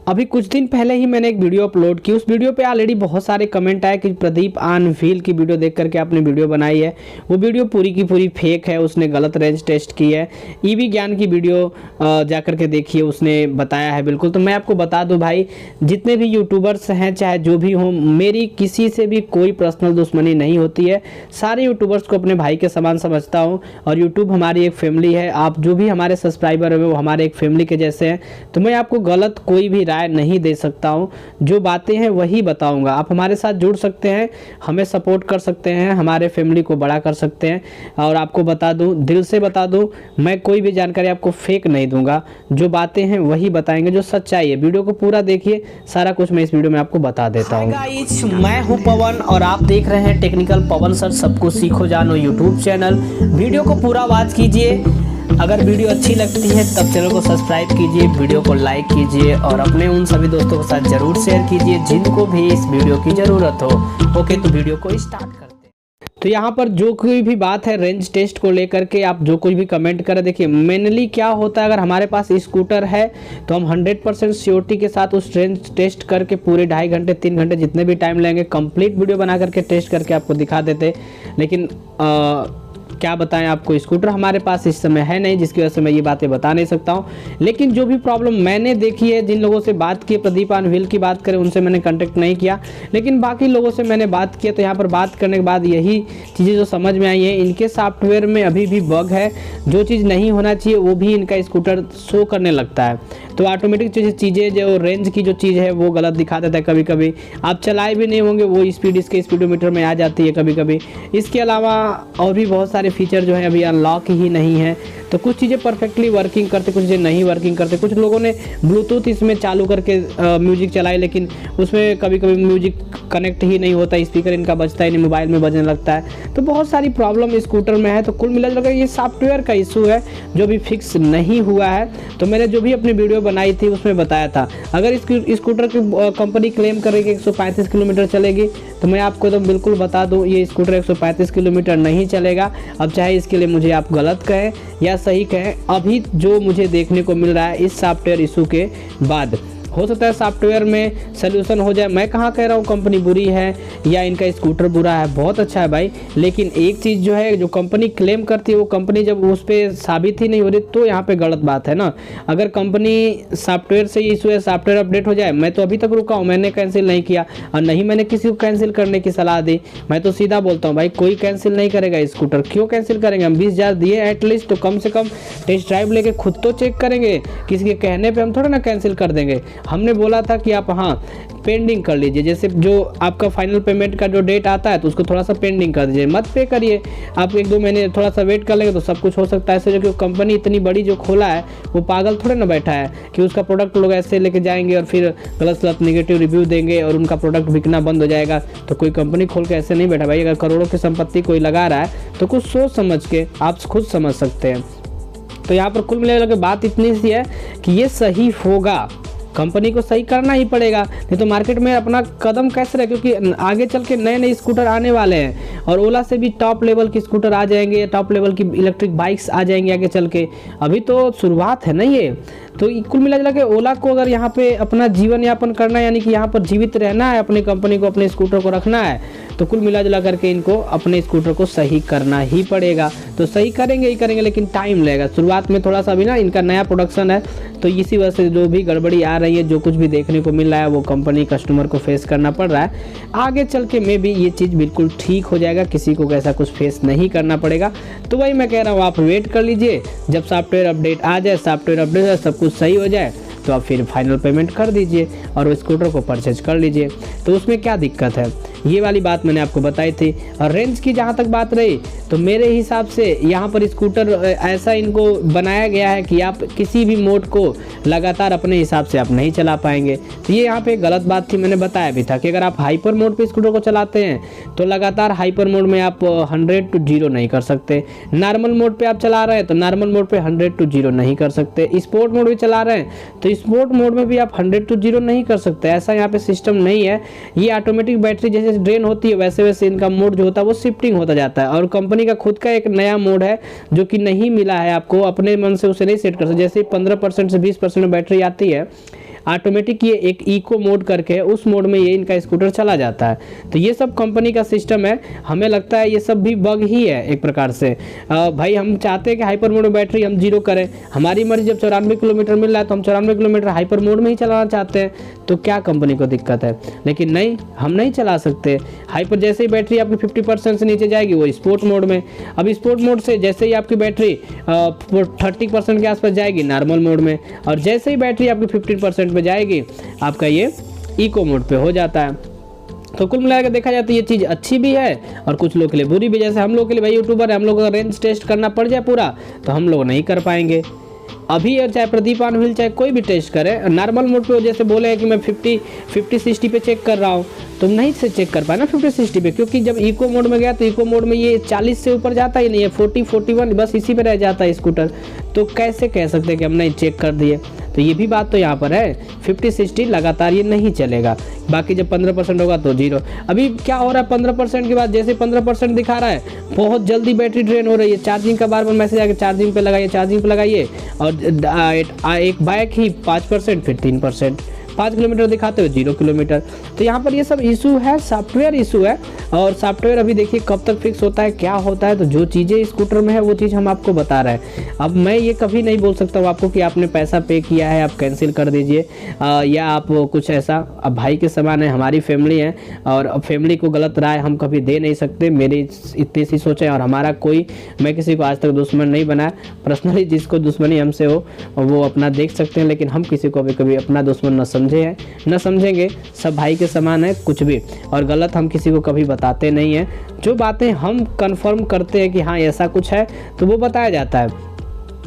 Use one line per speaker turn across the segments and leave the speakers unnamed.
अभी कुछ दिन पहले ही मैंने एक वीडियो अपलोड की। उस वीडियो पे ऑलरेडी बहुत सारे कमेंट आए कि प्रदीप ऑन व्हील की वीडियो देख करके आपने वीडियो बनाई है, वो वीडियो पूरी की पूरी फेक है, उसने गलत रेंज टेस्ट की है। ईवी ज्ञान की वीडियो जा करके देखिए, उसने बताया है बिल्कुल। तो मैं आपको बता दूं भाई, जितने भी यूट्यूबर्स हैं चाहे जो भी हों, मेरी किसी से भी कोई पर्सनल दुश्मनी नहीं होती है। सारे यूट्यूबर्स को अपने भाई के समान समझता हूँ और यूट्यूब हमारी एक फैमिली है। आप जो भी हमारे सब्सक्राइबर है वो हमारे एक फैमिली के जैसे हैं। तो मैं आपको गलत कोई भी राय नहीं दे सकता हूं, जो बातें हैं वही बताऊंगा। आप हमारे साथ जुड़ सकते हैं, हमें सपोर्ट कर सकते हैं, हमारे फैमिली को बड़ा कर सकते हैं। और आपको बता दूं, दिल से बता दूं, मैं कोई भी जानकारी आपको फेक नहीं दूंगा। जो बातें हैं वही बताएंगे, जो सच्चाई है। वीडियो को पूरा देखिए, सारा कुछ मैं इस वीडियो में आपको बता देता हूँ। गाइस, मैं हूँ पवन और आप देख रहे हैं टेक्निकल पवन सर सब कुछ सीखो जानो यूट्यूब चैनल। वीडियो को पूरा वॉच कीजिए। अगर वीडियो अच्छी लगती है तब चैनल को सब्सक्राइब कीजिए, वीडियो को लाइक कीजिए और अपने उन सभी दोस्तों के साथ जरूर शेयर कीजिए जिनको भी इस वीडियो की ज़रूरत हो। ओके, तो वीडियो को स्टार्ट करते हैं। तो यहाँ पर जो कोई भी बात है रेंज टेस्ट को लेकर के, आप जो कोई भी कमेंट करें, देखिए मेनली क्या होता है, अगर हमारे पास स्कूटर है तो हम 100% श्योरिटी के साथ उस रेंज टेस्ट करके पूरे 2.5 घंटे 3 घंटे जितने भी टाइम लेंगे कंप्लीट वीडियो बना करके टेस्ट करके आपको दिखा देते। लेकिन क्या बताएं आपको, स्कूटर हमारे पास इस समय है नहीं, जिसकी वजह से मैं ये बातें बता नहीं सकता हूं। लेकिन जो भी प्रॉब्लम मैंने देखी है, जिन लोगों से बात की, प्रदीप ऑन व्हील की बात करें, उनसे मैंने कांटेक्ट नहीं किया, लेकिन बाकी लोगों से मैंने बात किया। तो यहाँ पर बात करने के बाद यही चीज़ें जो समझ में आई है, इनके सॉफ्टवेयर में अभी भी बग है। जो चीज़ नहीं होना चाहिए वो भी इनका स्कूटर शो करने लगता है। तो ऑटोमेटिक चीज़ें जो रेंज की जो चीज़ है वो गलत दिखा देता है। कभी कभी आप चलाए भी नहीं होंगे, वो स्पीड इसके स्पीडोमीटर में आ जाती है कभी कभी। इसके अलावा और भी बहुत सारे फीचर जो है अभी अनलॉक ही नहीं है। तो कुछ चीज़ें परफेक्टली वर्किंग करते, कुछ चीज़ें नहीं वर्किंग करते। कुछ लोगों ने ब्लूटूथ इसमें चालू करके म्यूजिक चलाई, लेकिन उसमें कभी कभी म्यूजिक कनेक्ट ही नहीं होता, स्पीकर इनका बजता ही नहीं, मोबाइल में बजने लगता है। तो बहुत सारी प्रॉब्लम स्कूटर में है। तो कुल मिलाकर ये सॉफ्टवेयर का इशू है जो भी फिक्स नहीं हुआ है। तो मैंने जो भी अपनी वीडियो बनाई थी उसमें बताया था, अगर इस स्कूटर की कंपनी क्लेम करेगी 135 किलोमीटर चलेगी, तो मैं आपको तो बिल्कुल बता दूं ये स्कूटर 135 किलोमीटर नहीं चलेगा। अब चाहे इसके लिए मुझे आप गलत कहें या सही कहें, अभी जो मुझे देखने को मिल रहा है इस सॉफ्टवेयर इशू के बाद, हो सकता है सॉफ्टवेयर में सोल्यूशन हो जाए। मैं कहाँ कह रहा हूँ कंपनी बुरी है या इनका स्कूटर बुरा है, बहुत अच्छा है भाई। लेकिन एक चीज़ जो है, जो कंपनी क्लेम करती है वो कंपनी जब उस पर साबित ही नहीं हो रही तो यहाँ पे गलत बात है ना। अगर कंपनी सॉफ्टवेयर से इशू है, सॉफ्टवेयर अपडेट हो जाए, मैं तो अभी तक रुका हूँ, मैंने कैंसिल नहीं किया और नहीं मैंने किसी को कैंसिल करने की सलाह दी। मैं तो सीधा बोलता हूँ भाई, कोई कैंसिल नहीं करेगा स्कूटर। क्यों कैंसिल करेंगे? हम 20,000 दिए एटलीस्ट, तो कम से कम टेस्ट ड्राइव लेके खुद तो चेक करेंगे। किसी के कहने पे हम थोड़ा ना कैंसिल कर देंगे। हमने बोला था कि आप हाँ पेंडिंग कर लीजिए, जैसे जो आपका फाइनल पेमेंट का जो डेट आता है तो उसको थोड़ा सा पेंडिंग कर दीजिए, मत पे करिए। आप 1-2 महीने थोड़ा सा वेट कर लेंगे तो सब कुछ हो सकता है। ऐसे जो कंपनी इतनी बड़ी जो खोला है वो पागल थोड़े ना बैठा है कि उसका प्रोडक्ट लोग ऐसे लेके जाएंगे और फिर गलत नेगेटिव रिव्यू देंगे और उनका प्रोडक्ट बिकना बंद हो जाएगा। तो कोई कंपनी खोल के ऐसे नहीं बैठा भाई। अगर करोड़ों की संपत्ति कोई लगा रहा है तो कुछ सोच समझ के आप खुद समझ सकते हैं। तो यहाँ पर कुल मिलाकर बात इतनी सी है कि ये सही होगा, कंपनी को सही करना ही पड़ेगा, नहीं तो मार्केट में अपना कदम कैसे रहे, क्योंकि आगे चल के नए नए स्कूटर आने वाले हैं और ओला से भी टॉप लेवल की स्कूटर आ जाएंगे, टॉप लेवल की इलेक्ट्रिक बाइक्स आ जाएंगे आगे चल के। अभी तो शुरुआत है ना ये। तो कुल मिला के ओला को अगर यहाँ पे अपना जीवन यापन करना है, यानी कि यहाँ पर जीवित रहना है, अपनी कंपनी को, अपने स्कूटर को रखना है, तो कुल मिला करके इनको अपने स्कूटर को सही करना ही पड़ेगा। तो सही करेंगे ही करेंगे, लेकिन टाइम लगेगा। शुरुआत में थोड़ा सा भी ना, इनका नया प्रोडक्शन है तो इसी वजह से जो भी गड़बड़ी आ रही है, जो कुछ भी देखने को मिल रहा है वो कंपनी कस्टमर को फेस करना पड़ रहा है। आगे चल के में भी ये चीज़ बिल्कुल ठीक हो जाएगा, किसी को ऐसा कुछ फेस नहीं करना पड़ेगा। तो वही मैं कह रहा हूँ, आप वेट कर लीजिए, जब सॉफ्टवेयर अपडेट आ जाए, सॉफ्टवेयर अपडेट सब कुछ सही हो जाए तो आप फिर फाइनल पेमेंट कर दीजिए और उस स्कूटर को परचेज कर लीजिए। तो उसमें क्या दिक्कत है, ये वाली बात मैंने आपको बताई थी। और रेंज की जहाँ तक बात रही, तो मेरे हिसाब से यहाँ पर स्कूटर ऐसा इनको बनाया गया है कि आप किसी भी मोड को लगातार अपने हिसाब से आप नहीं चला पाएंगे। तो ये यहाँ पे गलत बात थी, मैंने बताया भी था कि अगर आप हाइपर मोड पे स्कूटर को चलाते हैं तो लगातार हाइपर मोड में आप 100 to 0 नहीं कर सकते। नॉर्मल मोड पे आप चला रहे हैं तो नॉर्मल मोड पे 100 to 0 नहीं कर सकते। स्पोर्ट मोड भी चला रहे हैं तो स्पोर्ट मोड में भी आप 100 to 0 नहीं कर सकते। ऐसा यहाँ पे सिस्टम नहीं है। ये ऑटोमेटिक बैटरी जैसे ड्रेन होती है वैसे वैसे इनका मोड जो होता है वो शिफ्टिंग होता जाता है। और कंपनी का खुद का एक नया मोड है जो कि नहीं मिला है आपको, अपने मन से उसे नहीं सेट कर सकते। जैसे 15% से 20% में बैटरी आती है, ऑटोमेटिक ये एक इको मोड करके है, उस मोड में ये इनका स्कूटर चला जाता है। तो ये सब कंपनी का सिस्टम है, हमें लगता है ये सब भी बग ही है एक प्रकार से। भाई हम चाहते हैं कि हाइपर मोड में बैटरी हम जीरो करें, हमारी मर्जी, जब 94 किलोमीटर मिल रहा है तो हम 94 किलोमीटर हाइपर मोड में ही चलाना चाहते हैं, तो क्या कंपनी को दिक्कत है? लेकिन नहीं, हम नहीं चला सकते हाइपर। जैसे ही बैटरी आपकी 50% से नीचे जाएगी वो स्पोर्ट मोड में, अब स्पोर्ट मोड से जैसे ही आपकी बैटरी 30% के आसपास जाएगी नॉर्मल मोड में, और जैसे ही बैटरी आपकी 15% पे जाएगी आपका ये इको मोड पे हो जाता है। तो कुल मिलाकर देखा जाए तो ये चीज़ अच्छी भी है और कुछ लोग के लिए बुरी भी। जैसे हम लोग के लिए भाई यूट्यूबर है, हम लोग का रेंज टेस्ट करना पड़ जाए पूरा तो हम लोग नहीं कर पाएंगे। अभी चाहे प्रदीप ऑन व्हील चाहे कोई भी टेस्ट करे, नॉर्मल मोड पे जैसे बोले हैं कि मैं 50-60 पे चेक कर रहा हूँ, तुम नहीं से चेक कर पाए ना 50-60 पे, क्योंकि जब इको मोड में गया तो इको मोड में ये 40 से ऊपर जाता ही नहीं है, 40-41 बस इसी पे रह जाता है स्कूटर। तो कैसे कह सकते हैं कि हम नहीं चेक कर दिए? तो ये भी बात तो यहाँ पर है, 50-60 लगातार ये नहीं चलेगा। बाकी जब 15% होगा तो जीरो। अभी क्या हो रहा है 15% के बाद, जैसे 15% दिखा रहा है बहुत जल्दी बैटरी ड्रेन हो रही है, चार्जिंग का बार बार मैसेज आएगा चार्जिंग पे लगाइए, चार्जिंग पे लगाइए, और एक बाइक ही 5%, फिर 3%, 5 किलोमीटर दिखाते हुए 0 किलोमीटर। तो यहाँ पर ये सब इशू है, सॉफ्टवेयर इशू है, और सॉफ्टवेयर अभी देखिए कब तक फिक्स होता है, क्या होता है। तो जो चीज़ें स्कूटर में है वो चीज़ हम आपको बता रहे हैं। अब मैं ये कभी नहीं बोल सकता हूँ आपको कि आपने पैसा पे किया है आप कैंसिल कर दीजिए, या आप कुछ ऐसा। अब भाई के समान है, हमारी फैमिली है, और अब फैमिली को गलत राय हम कभी दे नहीं सकते। मेरी इतनी सी सोच है, और हमारा कोई, मैं किसी को आज तक दुश्मन नहीं बनाया पर्सनली। जिसको दुश्मनी हमसे हो वो अपना देख सकते हैं, लेकिन हम किसी को भी कभी अपना दुश्मन न समझे हैं, न समझेंगे। सब भाई के समान है कुछ भी, और गलत हम किसी को कभी बताते नहीं हैं। जो बातें हम कंफर्म करते हैं कि हाँ ऐसा कुछ है तो वो बताया जाता है।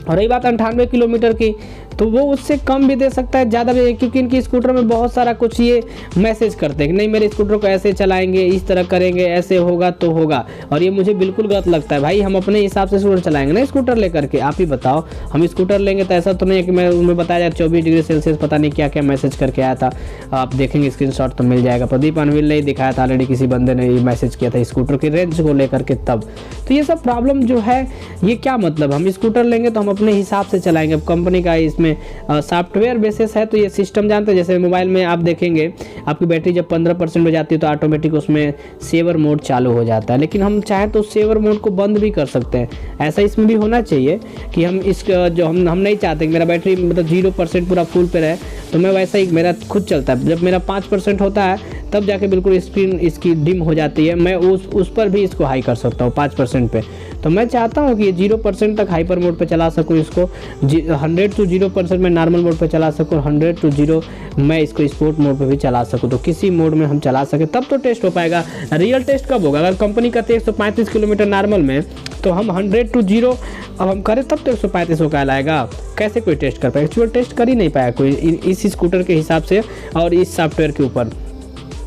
और रही बात 98 किलोमीटर की, तो वो उससे कम भी दे सकता है, ज़्यादा भी, क्योंकि इनकी स्कूटर में बहुत सारा कुछ ये मैसेज करते हैं कि नहीं मेरे स्कूटर को ऐसे चलाएंगे, इस तरह करेंगे, ऐसे होगा तो होगा। और ये मुझे बिल्कुल गलत लगता है। भाई हम अपने हिसाब से स्कूटर चलाएंगे ना, स्कूटर लेकर के। आप ही बताओ, हम स्कूटर लेंगे तो ऐसा तो नहीं है कि मैं उनमें बताया जाए 24 डिग्री सेल्सियस पता नहीं क्या क्या मैसेज करके आया था। आप देखेंगे स्क्रीनशॉट तो मिल जाएगा। प्रदीप अनविल ने ही दिखाया था ऑलरेडी, किसी बंदे ने मैसेज किया था स्कूटर की रेंज को लेकर के तब। तो ये सब प्रॉब्लम जो है, ये क्या मतलब, हम स्कूटर लेंगे तो हम अपने हिसाब से चलाएंगे। अब कंपनी का इसमें सॉफ्टवेयर बेसिस है, तो ये सिस्टम जानते हैं। जैसे मोबाइल में आप देखेंगे आपकी बैटरी जब 15% में जाती है तो ऑटोमेटिक उसमें सेवर मोड चालू हो जाता है, लेकिन हम चाहे तो सेवर मोड को बंद भी कर सकते हैं। ऐसा इसमें भी होना चाहिए कि हम इस जो हम नहीं चाहते कि मेरा बैटरी मतलब 0% पूरा फुल पे रहे, तो मैं वैसा ही मेरा खुद चलता है। जब मेरा 5% होता है तब जाके बिल्कुल स्क्रीन इसकी डिम हो जाती है, मैं उस पर भी इसको हाई कर सकता हूँ 5% पे। तो मैं चाहता हूँ कि ये 0% तक हाइपर मोड पे चला सकूँ, इसको 100 to 0% में नॉर्मल मोड पे चला सकूँ, 100 to 0 मैं इसको स्पोर्ट मोड पे भी चला सकूँ। तो किसी मोड में हम चला सकें तब तो टेस्ट हो पाएगा। रियल टेस्ट कब होगा? अगर कंपनी कहती है 135 किलोमीटर नॉर्मल में, तो हम 100 to 0 अब हम करें तब तो 135 का लाएगा। कैसे कोई टेस्ट कर पाएगा? एक्चुअल टेस्ट कर ही नहीं पाया कोई इस स्कूटर के हिसाब से और इस सॉफ्टवेयर के ऊपर।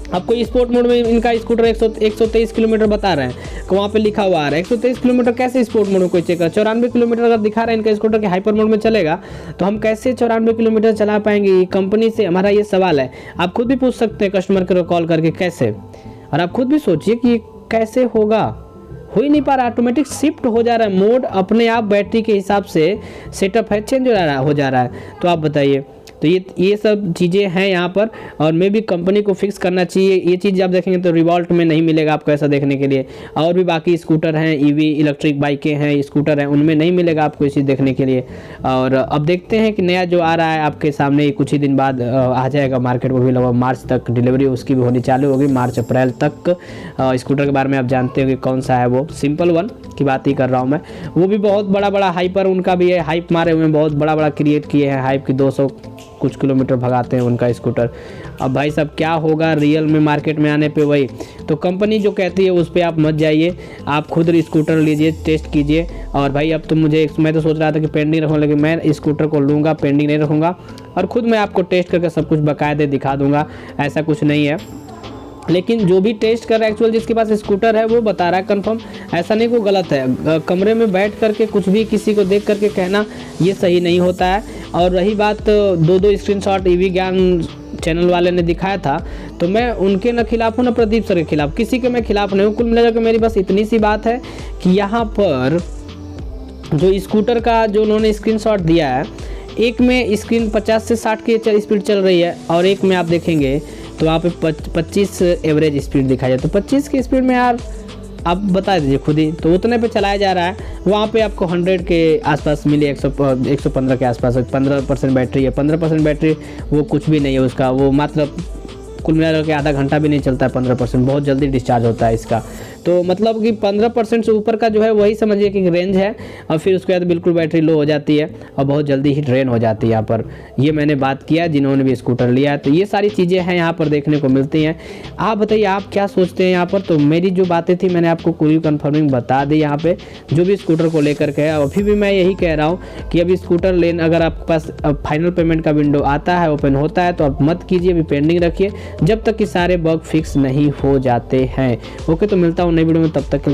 आपको स्पोर्ट मोड में इनका स्कूटर 123 किलोमीटर बता रहे हैं, वहाँ पे लिखा हुआ आ रहा है 123 किलोमीटर। कैसे स्पोर्ट मोड में कोई चेक कर? 94 किलोमीटर अगर दिखा रहा है इनका स्कूटर के हाइपर मोड में चलेगा, तो हम कैसे 94 किलोमीटर चला पाएंगे? कंपनी से हमारा ये सवाल है। आप खुद भी पूछ सकते हैं कस्टमर को कॉल करके कैसे, और आप खुद भी सोचिए कि कैसे होगा। हो ही नहीं पा रहा, ऑटोमेटिक शिफ्ट हो जा रहा है मोड, अपने आप बैटरी के हिसाब से सेटअप है, चेंज हो जा रहा है। तो आप बताइए। तो ये सब चीज़ें हैं यहाँ पर, और मे भी कंपनी को फिक्स करना चाहिए। ये चीज़ आप देखेंगे तो रिवॉल्ट में नहीं मिलेगा आपको ऐसा देखने के लिए, और भी बाकी स्कूटर हैं, ईवी इलेक्ट्रिक बाइकें हैं, स्कूटर हैं, उनमें नहीं मिलेगा आपको ये चीज़ देखने के लिए। और अब देखते हैं कि नया जो आ रहा है आपके सामने कुछ ही दिन बाद आ जाएगा मार्केट में, भी लगभग मार्च तक डिलीवरी उसकी भी होनी चालू होगी, मार्च अप्रैल तक। स्कूटर के बारे में आप जानते हो कि कौन सा है, वो सिंपल वन की बात ही कर रहा हूँ मैं। वो भी बहुत बड़ा हाइपर उनका भी है, हाइप मारे हुए हैं, बहुत बड़ा क्रिएट किए हैं हाइप की, 200 कुछ किलोमीटर भगाते हैं उनका स्कूटर। अब भाई साहब क्या होगा रियल में मार्केट में आने पे? वही तो कंपनी जो कहती है उस पर आप मत जाइए, आप खुद स्कूटर लीजिए, टेस्ट कीजिए। और भाई अब तो मैं तो सोच रहा था कि पेंडिंग रखूँ, लेकिन मैं स्कूटर को लूँगा, पेंडिंग नहीं रखूँगा, और खुद मैं आपको टेस्ट करके सब कुछ बाकायदे दिखा दूँगा। ऐसा कुछ नहीं है, लेकिन जो भी टेस्ट कर रहा है एक्चुअल जिसके पास स्कूटर है वो बता रहा है कंफर्म, ऐसा नहीं कोई गलत है। कमरे में बैठ करके कुछ भी किसी को देख करके कहना ये सही नहीं होता है। और रही बात 2 स्क्रीनशॉट ईवी ज्ञान चैनल वाले ने दिखाया था, तो मैं उनके न खिलाफ हूँ न प्रदीप सर के खिलाफ, किसी के मैं खिलाफ नहीं हूँ। कुल मिलाकर मेरी बस इतनी सी बात है कि यहाँ पर जो स्कूटर का जो उन्होंने स्क्रीनशॉट दिया है, एक में स्क्रीन 50 से 60 की स्पीड चल रही है और एक में आप देखेंगे तो वहाँ पे 25 एवरेज स्पीड दिखाई जाए। तो 25 की स्पीड में यार आप बता दीजिए खुद ही, तो उतने पे चलाया जा रहा है। वहाँ पे आपको 100 के आसपास मिली, 115 के आसपास। 15% बैटरी है, 15% बैटरी वो कुछ भी नहीं है उसका, वो मात्र कुल मिला के आधा घंटा भी नहीं चलता है। 15% बहुत जल्दी डिस्चार्ज होता है इसका। तो मतलब कि 15% से ऊपर का जो है वही समझिए कि रेंज है, और फिर उसके बाद बिल्कुल बैटरी लो हो जाती है और बहुत जल्दी ही ड्रेन हो जाती है। यहाँ पर ये मैंने बात किया जिन्होंने भी स्कूटर लिया है, तो ये सारी चीज़ें हैं यहाँ पर देखने को मिलती हैं। आप बताइए आप क्या सोचते हैं यहाँ पर। तो मेरी जो बातें थी मैंने आपको पूरी कन्फर्मिंग बता दी यहाँ पे, जो भी स्कूटर को लेकर के। अभी भी मैं यही कह रहा हूँ कि अभी स्कूटर लेन अगर आपके पास फाइनल पेमेंट का विंडो आता है, ओपन होता है, तो आप मत कीजिए, अभी पेंडिंग रखिए जब तक कि सारे बग फिक्स नहीं हो जाते हैं। ओके, तो मिलता हूँ नई वीडियो में, तब तक के लिए